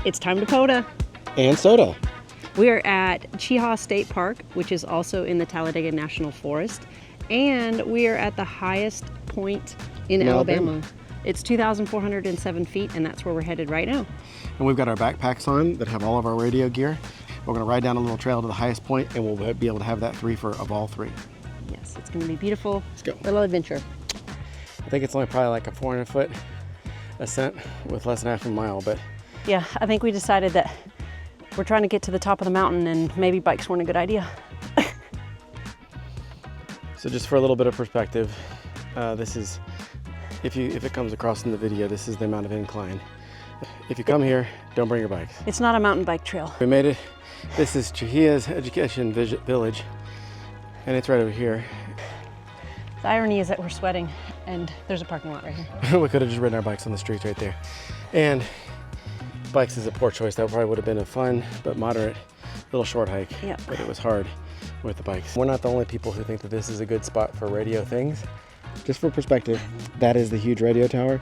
It's time to POTA. And SOTA. We are at Cheaha State Park, which is also in the Talladega National Forest. And we are at the highest point in Alabama. It's 2,407 feet, and that's where we're headed right now. And we've got our backpacks on that have all of our radio gear. We're gonna ride down a little trail to the highest point, and we'll be able to have that threefer of all three. Yes, it's gonna be beautiful. Let's go. Little adventure. I think it's only probably like a 400-foot ascent with less than half a mile, but. Yeah, I think we decided that we're trying to get to the top of the mountain and maybe bikes weren't a good idea. So just for a little bit of perspective, this is, if it comes across in the video, this is the amount of incline. If you come here, don't bring your bikes. It's not a mountain bike trail. We made it. This is Cheaha's Education Village, and it's right over here. The irony is that we're sweating and there's a parking lot right here. We could have just ridden our bikes on the streets right there. And bikes is a poor choice. That probably would have been a fun but moderate little short hike. Yep. But it was hard with the bikes. We're not the only people who think that this is a good spot for radio things. Just for perspective, that is the huge radio tower.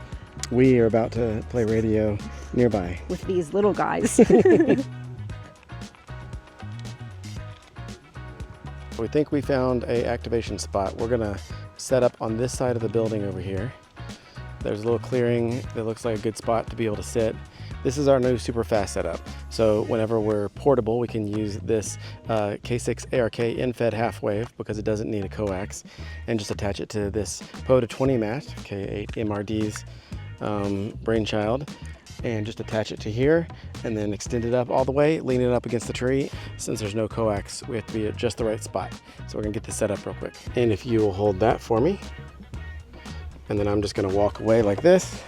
We are about to play radio nearby. With these little guys. We think we found a activation spot. We're gonna set up on this side of the building over here. There's a little clearing that looks like a good spot to be able to sit. This is our new super fast setup. So whenever we're portable, we can use this K6 ARK in-fed half wave because it doesn't need a coax, and just attach it to this POTA 20 mast, K8 MRD's brainchild, and just attach it to here and then extend it up all the way, lean it up against the tree. Since there's no coax, we have to be at just the right spot. So we're gonna get this set up real quick. And if you will hold that for me, and then I'm just gonna walk away like this.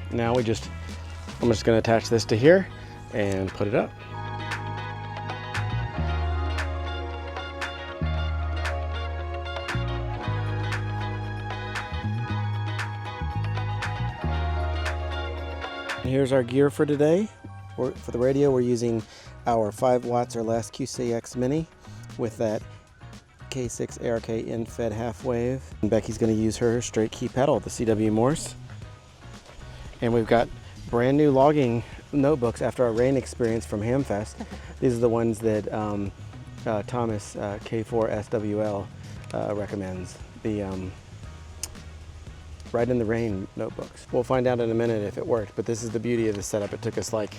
Now I'm just gonna attach this to here and put it up. Here's our gear for today. For the radio, we're using our 5 watts or less QCX Mini with that K6 ARK in-fed half wave. And Becky's gonna use her straight key pedal, the CW Morse. And we've got brand new logging notebooks after our rain experience from Hamfest. These are the ones that Thomas K4 SWL recommends. The Ride in the Rain notebooks. We'll find out in a minute if it worked, but this is the beauty of the setup. It took us like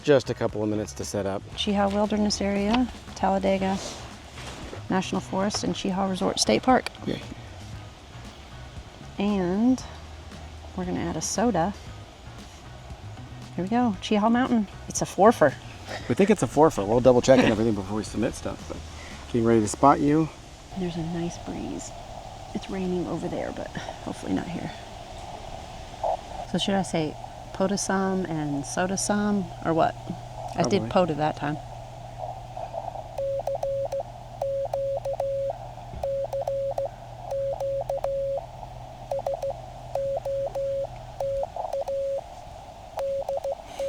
just a couple of minutes to set up. Cheaha Wilderness Area, Talladega National Forest, and Cheaha Resort State Park. Okay. And we're gonna add a SOTA. Here we go, Cheaha Mountain. It's a fourfer. We think it's a fourfer. We'll double check and everything before we submit stuff, but getting ready to spot you. There's a nice breeze. It's raining over there, but hopefully not here. So should I say POTA some and SOTA some, or what? I did POTA that time.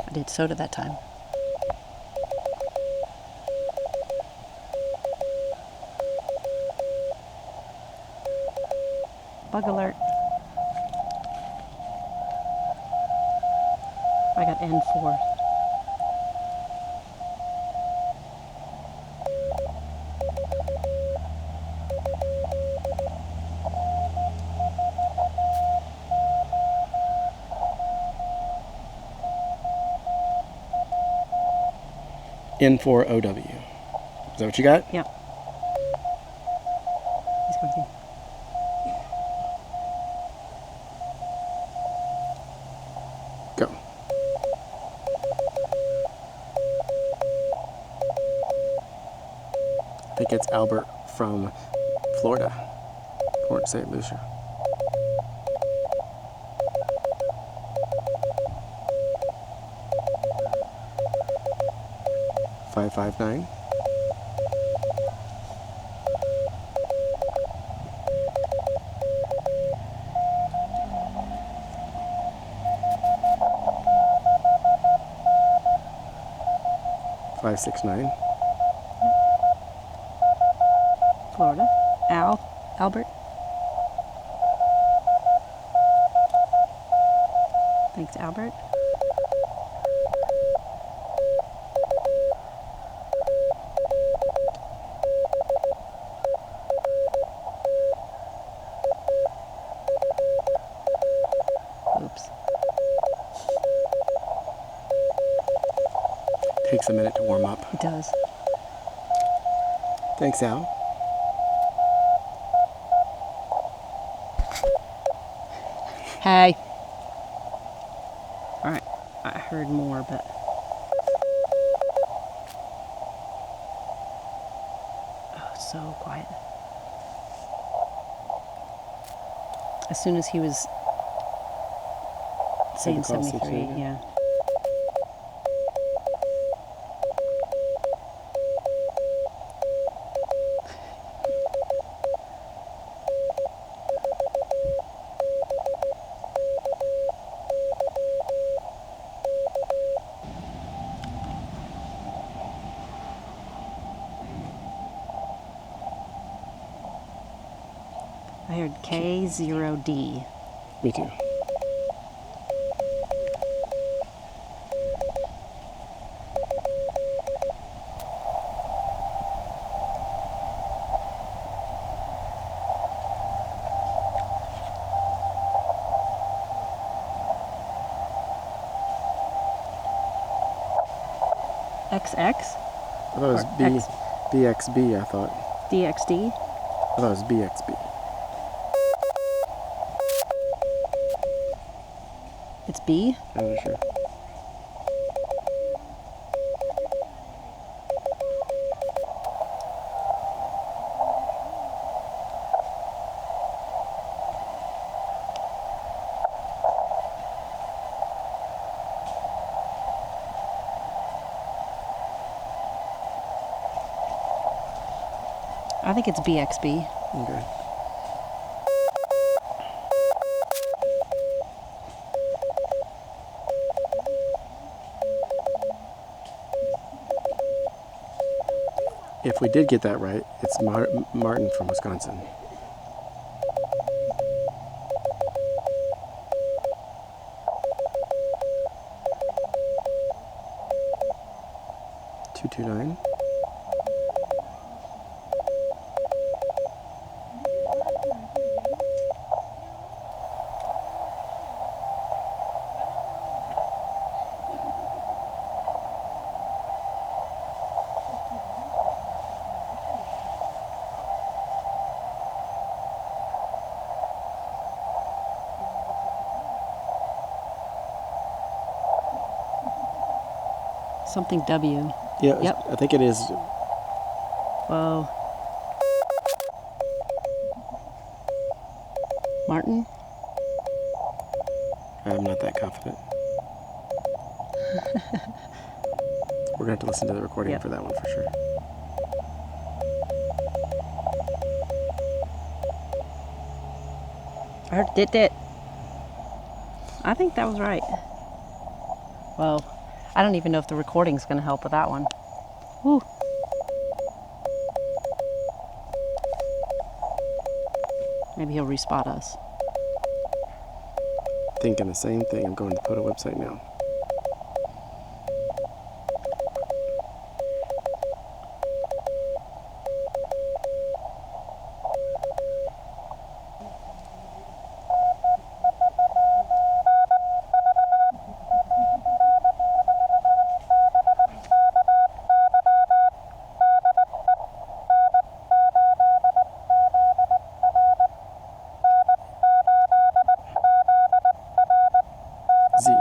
I did SOTA that time. Bug alert. I got N4. N4OW. Is that what you got? Yep. He's going to. Go. I think it's Albert from Florida, Port St. Lucia. $559. $569. Florida. Albert. Thanks, Albert. Oops. Takes a minute to warm up. It does. Thanks, Al. Hey. All right, I heard more, but oh, so quiet. As soon as he was saying across the 73, two, yeah. I heard K0D. Me too. XX? I thought it was Or BXB, I thought. DXD? I thought it was BXB. It's B? I'm not sure. I think it's BXB. Okay. If we did get that right, it's Martin from Wisconsin. $229. Something W. Yeah, Yep. I think it is. Whoa. Martin? I'm not that confident. We're going to have to listen to the recording Yep. for that one for sure. I heard dit. I think that was right. Well, I don't even know if the recording's going to help with that one. Woo. Maybe he'll respot us. Thinking the same thing. I'm going to the POTA website now. Z.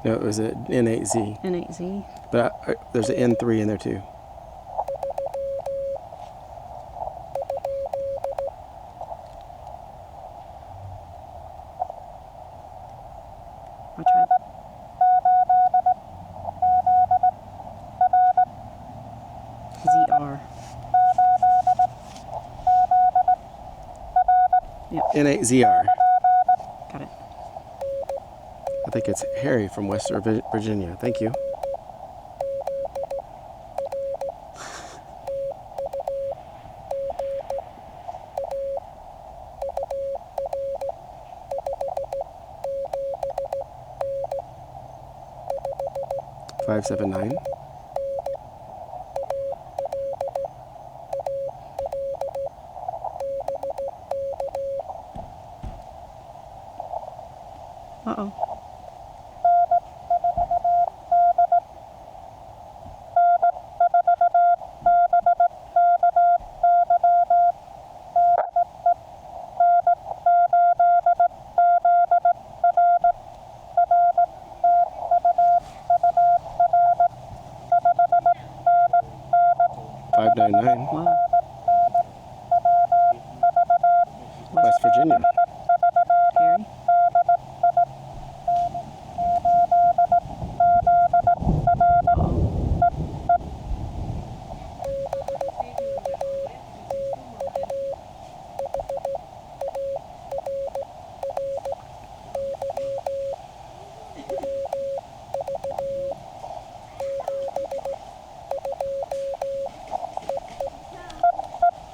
No, it was a N8Z. N8Z. But there's an N3 in there too. I'll try. ZR. Yep, N8ZR. got it. I think it's Harry from West Virginia. Thank you. 579. Uh-oh. Wow. West Virginia. Harry.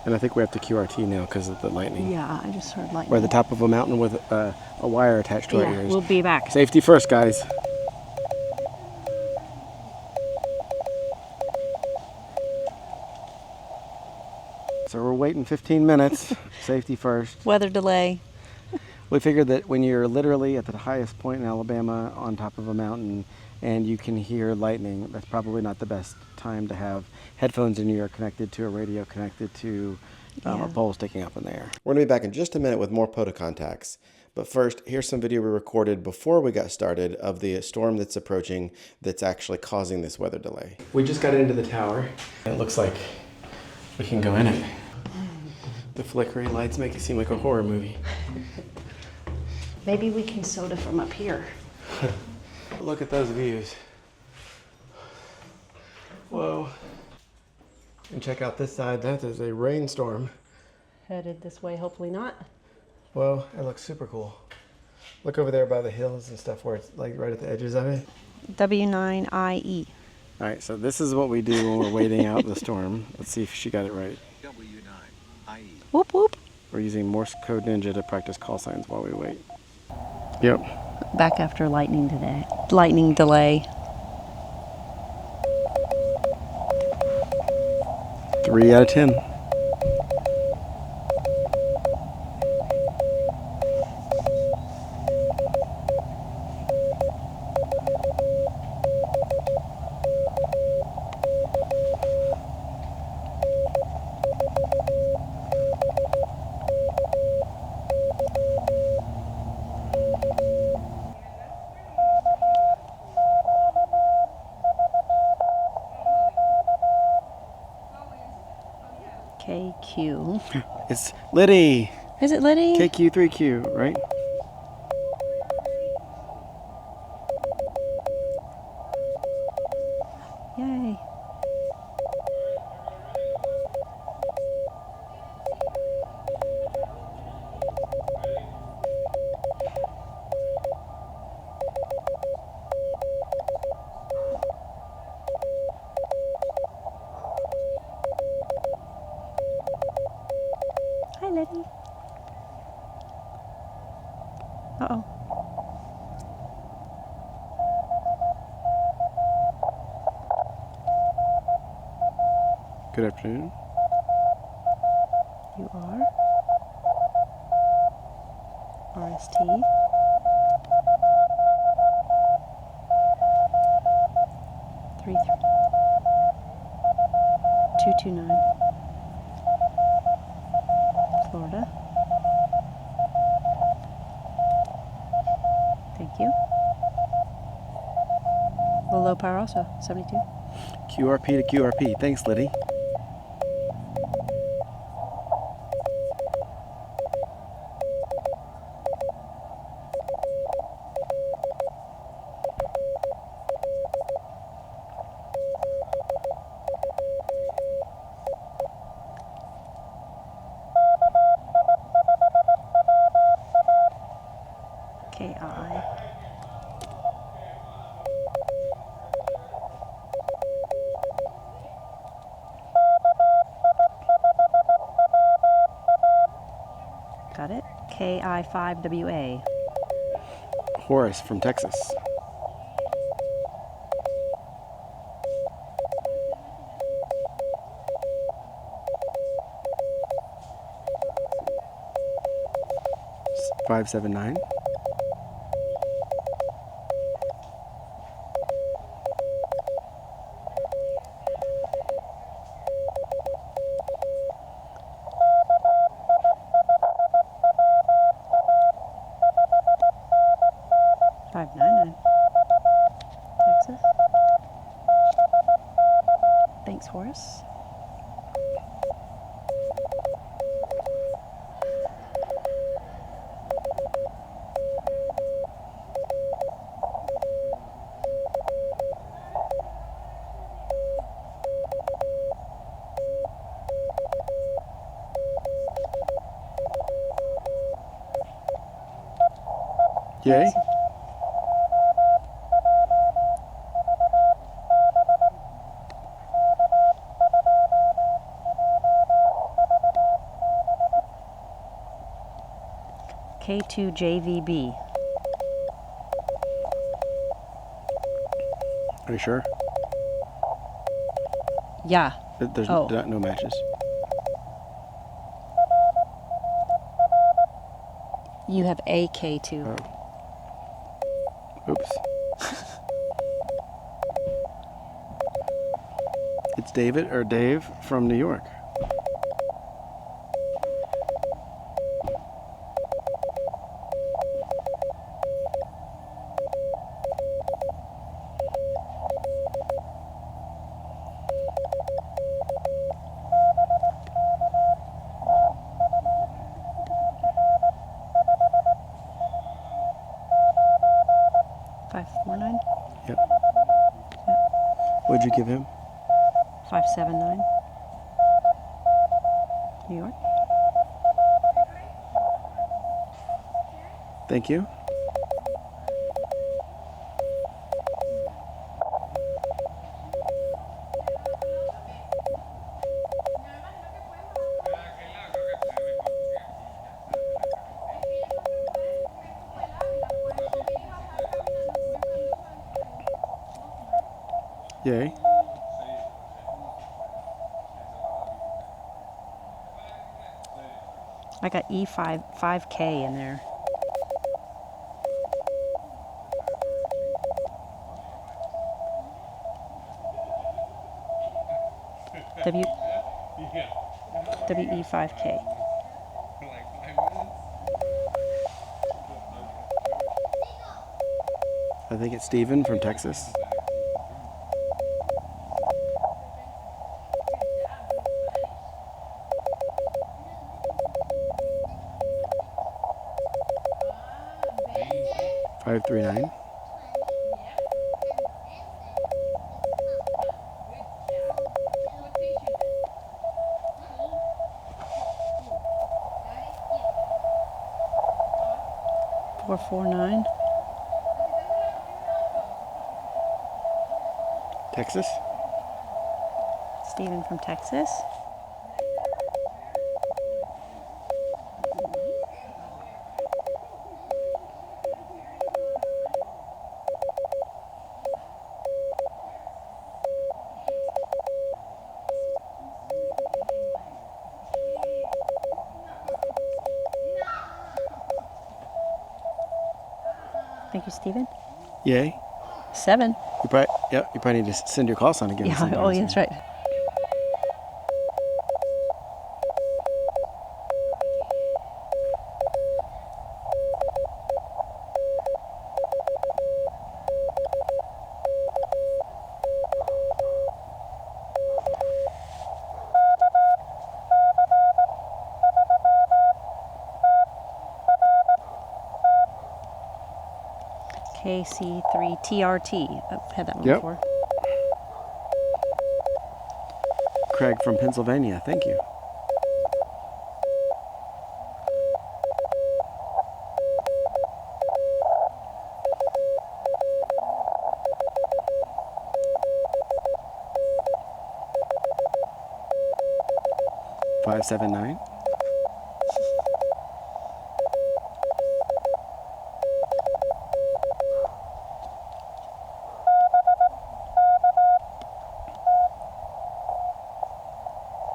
And I think we have to QRT now because of the lightning. Yeah, I just heard lightning. We're at the top of a mountain with a wire attached to our ears. We'll be back. Safety first, guys. So we're waiting 15 minutes. Safety first. Weather delay. We figured that when you're literally at the highest point in Alabama on top of a mountain and you can hear lightning, that's probably not the best time to have headphones in your ear connected to a radio connected to a pole sticking up in the air. We're going to be back in just a minute with more POTA contacts. But first, here's some video we recorded before we got started of the storm that's approaching that's actually causing this weather delay. We just got into the tower. It looks like we can go in it. The flickering lights make it seem like a horror movie. Maybe we can SOTA from up here. Look at those views. Whoa. And check out this side. That is a rainstorm. Headed this way, hopefully not. Whoa, it looks super cool. Look over there by the hills and stuff where it's like right at the edges of it. W9IE. All right, so this is what we do when we're waiting out the storm. Let's see if she got it right. W9IE. Whoop whoop. We're using Morse Code Ninja to practice call signs while we wait. Yep. Back after lightning today. Lightning delay. 3 out of 10. KQ. It's Liddy. Is it Liddy? KQ3Q, right? Yay. Hi, Liddy. Uh-oh. Good afternoon. You are? RST. Three, 229. Florida. Thank you. A little low power also, 72. QRP to QRP. Thanks, Liddy. KI. Got it? KI5WA. Horace from Texas. 579. Texas. Thanks, Horace. Yay. K2JVB. Are you sure? Yeah. There's Oh. no matches. You have AK2. Oh. Oops. It's Dave from New York. Yep. What'd you give him? 579. New York. Thank you. Yay. I got E5K in there. WE5K. I think it's Steven from Texas. Five 3-9. Four 4-9. Texas. Steven from Texas. Thank you, Steven. Yay. 7. You probably need to send your call sign again. Yeah, oh, yeah, that's right. KC3TRT. I've had that one Yep. before. Craig from Pennsylvania. Thank you. Five 7-9.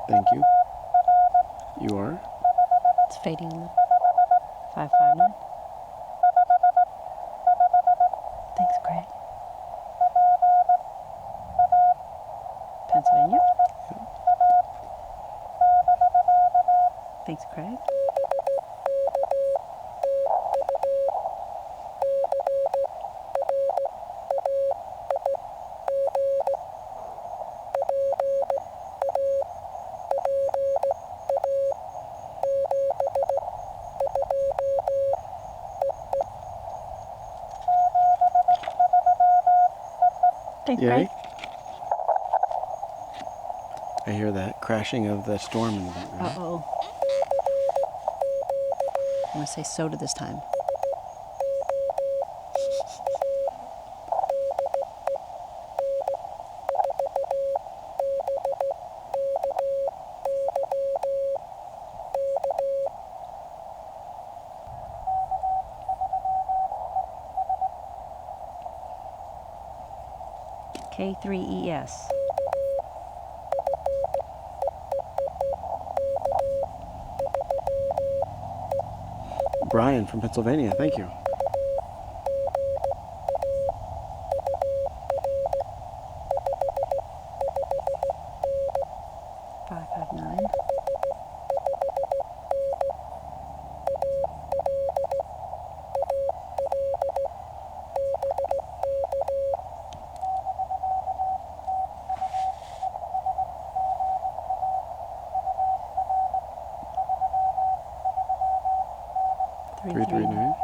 Thank you. You are? It's fading in the 559. Thanks, Craig. Pennsylvania. Thanks, Craig. Thanks, Yay. Craig. I hear the crashing of the storm in the background. Uh-oh. I'm going to say SOTA this time. K3ES. Brian from Pennsylvania, thank you. Five, 559. Three, 339.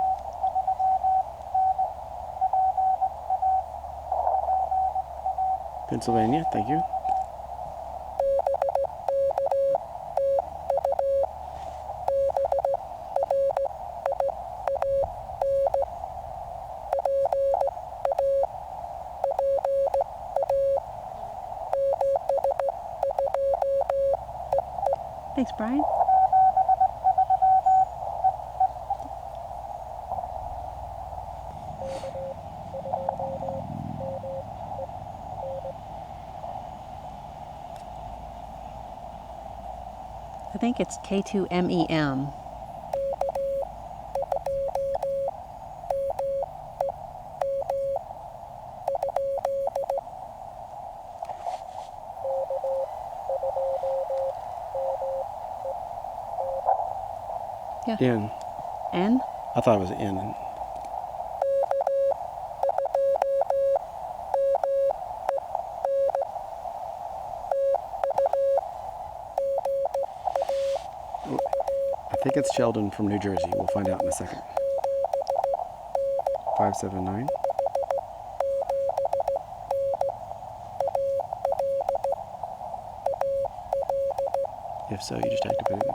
Pennsylvania, thank you. Thanks, Brian. I think it's K2MEM. Yeah. In. N? I thought it was in. I think it's Sheldon from New Jersey. We'll find out in a second. 579. If so, you just activate it.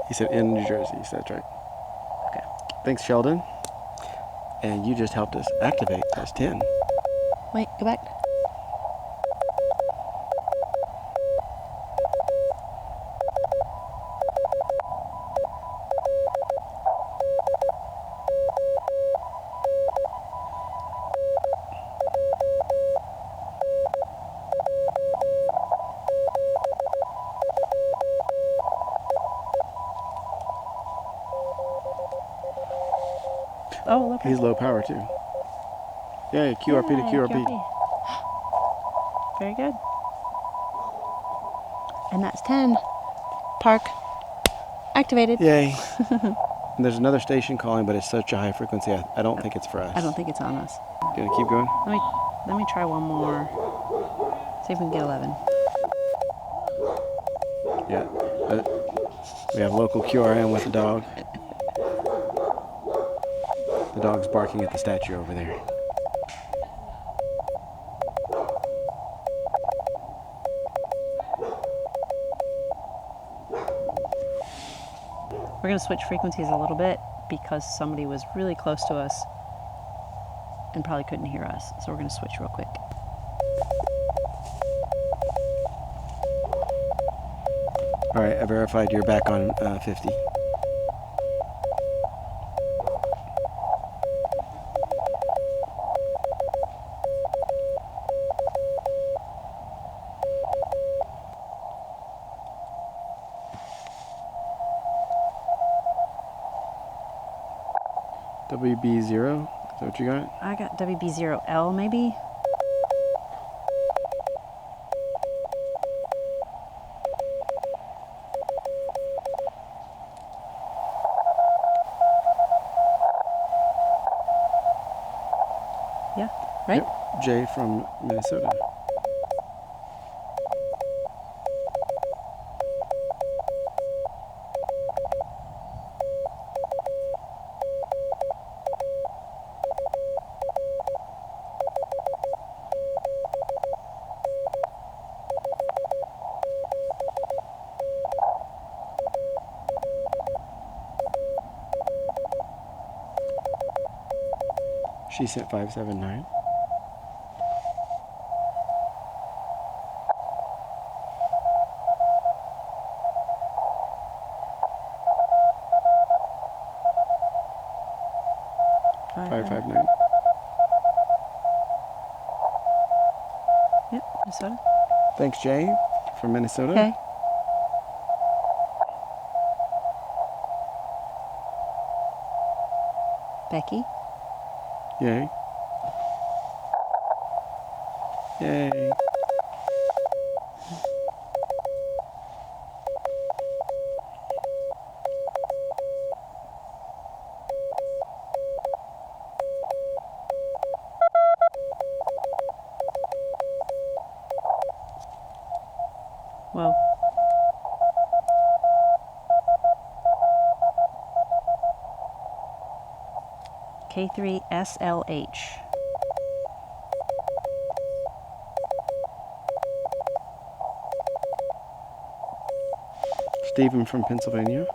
He said in New Jersey, so that's right. Okay. Thanks, Sheldon. And you just helped us activate. That's 10. Wait, go back. Oh, okay. He's low power too. Yay, QRP to QRP. Very good. And that's 10. Park activated. Yay. And there's another station calling, but it's such a high frequency, I don't think it's for us. I don't think it's on us. Do you want to keep going? Let me try one more. See if we can get 11. Yeah. We have local QRM with the dog. The dog's barking at the statue over there. We're going to switch frequencies a little bit because somebody was really close to us and probably couldn't hear us. So we're going to switch real quick. All right, I verified you're back on 50. WB0. Is that what you got? I got WB0L maybe. Yeah, right? Yep. Jay from Minnesota. She sent 579. Five 559. Yep, Minnesota. Thanks, Jay from Minnesota. Okay. Becky. Yay. Yay. Whoa. K3SLH. Stephen from Pennsylvania.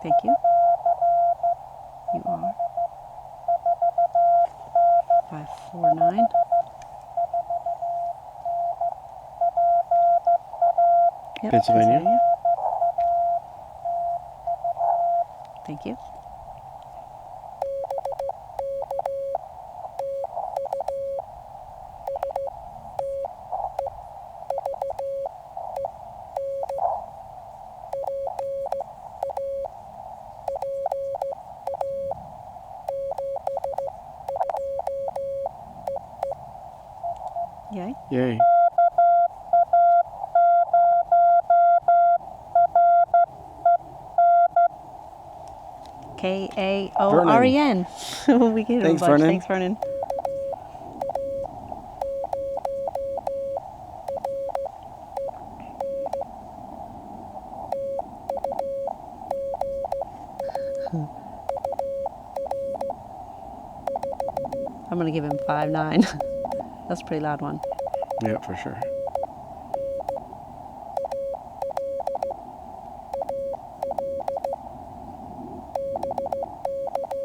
Thank you. You are 549. Yep, Pennsylvania. Thank you. Yay. Yay. Kaoren. We get Thanks, a bunch. Vernon. Thanks, Vernon. I'm gonna give him 5.9. That's a pretty loud one. Yeah, for sure.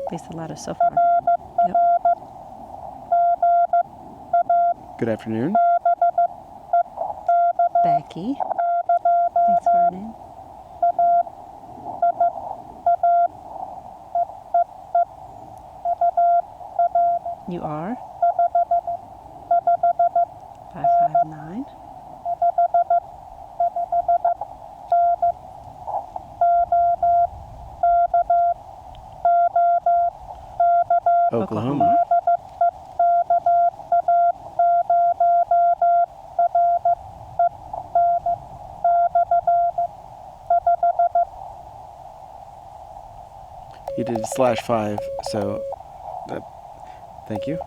At least the loudest so far. Yep. Good afternoon. Becky. Thanks, Vernon. You are 559. Oklahoma. You did /5, so thank you.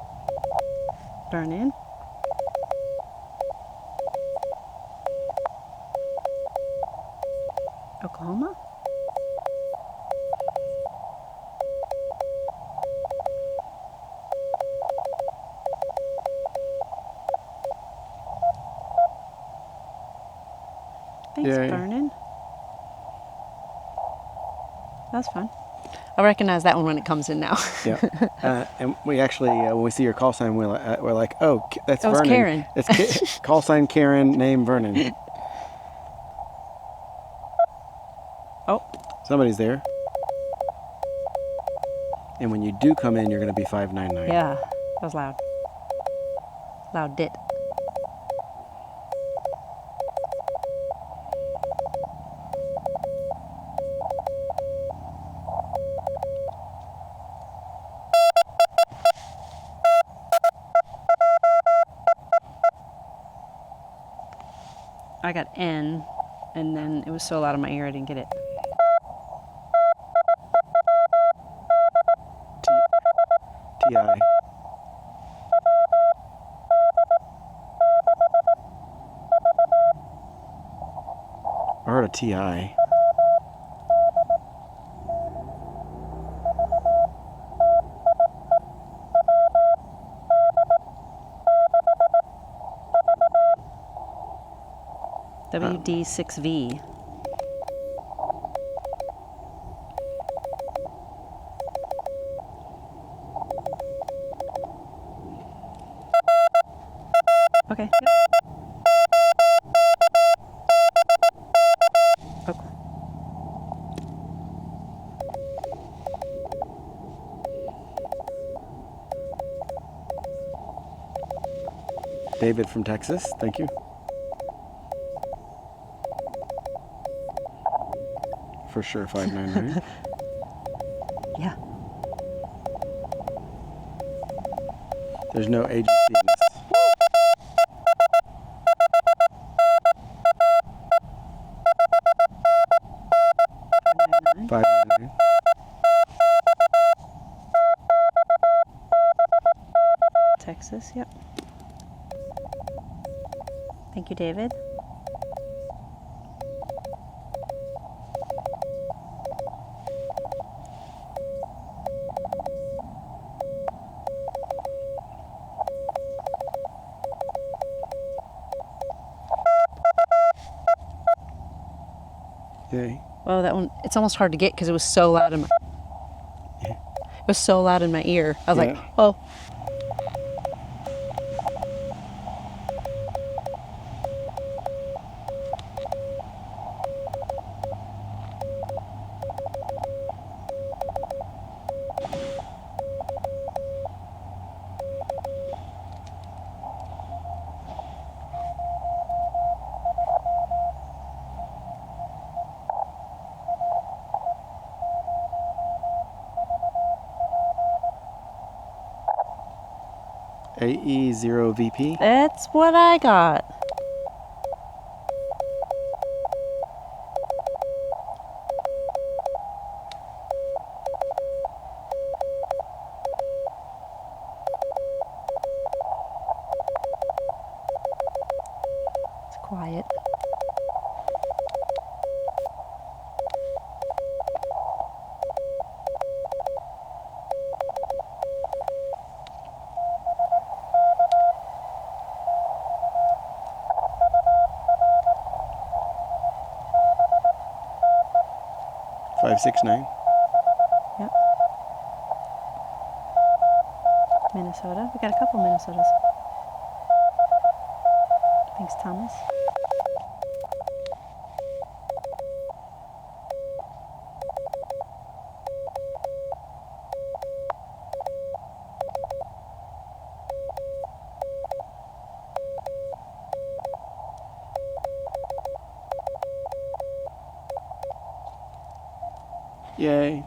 Vernon. Oklahoma. Thanks, Yay. Vernon. That's fun. I'll recognize that one when it comes in now. Yeah. And we actually, when we see your call sign, we're like, oh, that's Oh, it's Vernon. Karen. It's call sign Karen, name Vernon. Somebody's there. And when you do come in, you're going to be 599. Yeah, that was loud. Loud dit. I got N, and then it was so loud in my ear I didn't get it. TI. I heard a TI. WD6V. Okay. Yep. Oh. David from Texas, thank you. For sure, 599. Yeah. There's no agency in this. $599. Texas, yep. Thank you, David. Yay. Well, that one, it's almost hard to get because it was so loud in my, Yeah. it was so loud in my ear. I was like, Yeah. oh. AE0VP. That's what I got. It's quiet. $569. Yep. Minnesota. We got a couple Minnesotas. Thanks, Thomas. Yay.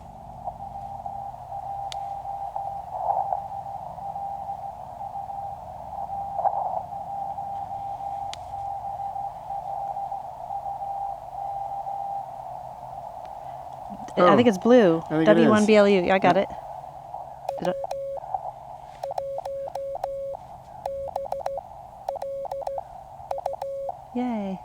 I think it's blue. I think it is. W1BLU. I got it. Did I? Yay.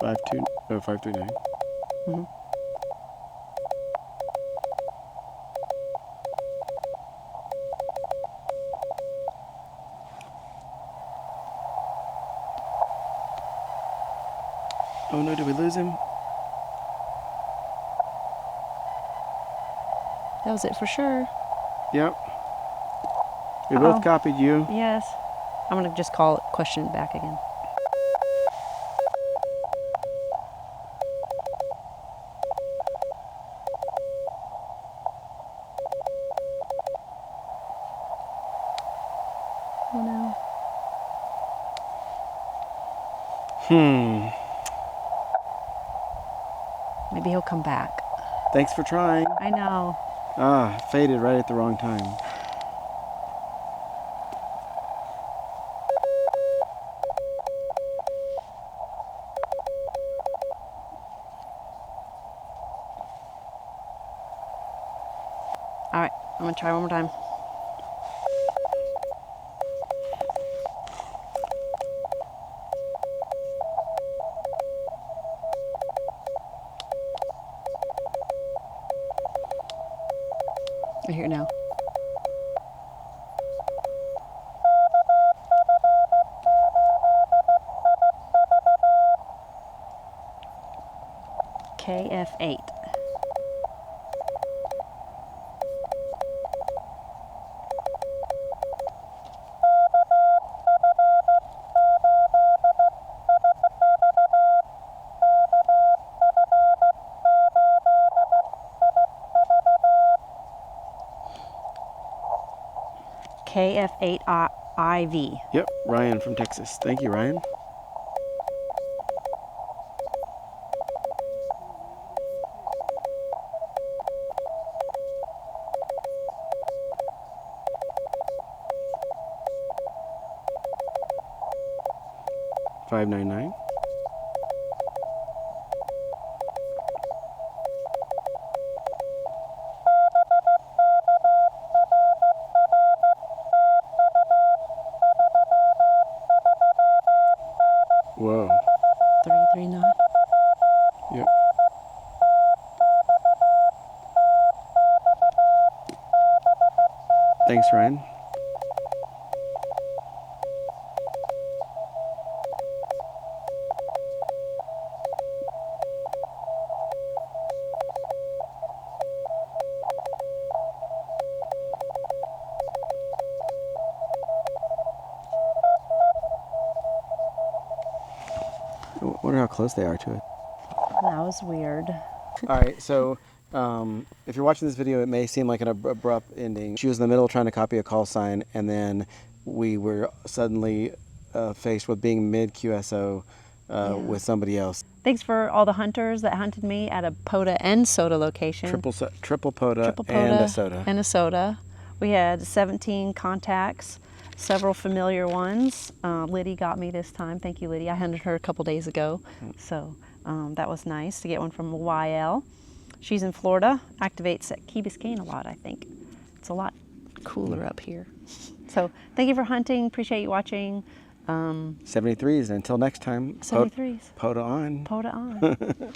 $539. Mm-hmm. Oh no, did we lose him? That was it for sure. Yep. We both copied you. Yes. I'm gonna just call it, question it back again. Oh no. Maybe he'll come back. Thanks for trying. I know. Ah, faded right at the wrong time. All right, I'm gonna try one more time. I hear it now. KF8. KF8IV. Yep, Ryan from Texas. Thank you, Ryan. $5.99. Whoa. 339. Yep. Thanks, Ryan. I wonder how close they are to it. That was weird. All right, so if you're watching this video, it may seem like an abrupt ending. She was in the middle trying to copy a call sign, and then we were suddenly faced with being mid-QSO with somebody else. Thanks for all the hunters that hunted me at a POTA and SOTA location. Triple POTA and a SOTA. And a SOTA. We had 17 contacts, several familiar ones. Liddy got me this time. Thank you, Liddy. I hunted her a couple days ago, so that was nice to get one from YL. She's in Florida, activates at Key Biscayne a lot, I think. It's a lot cooler up here. So thank you for hunting. Appreciate you watching. 73s. Until next time. 73s. POTA on. POTA on.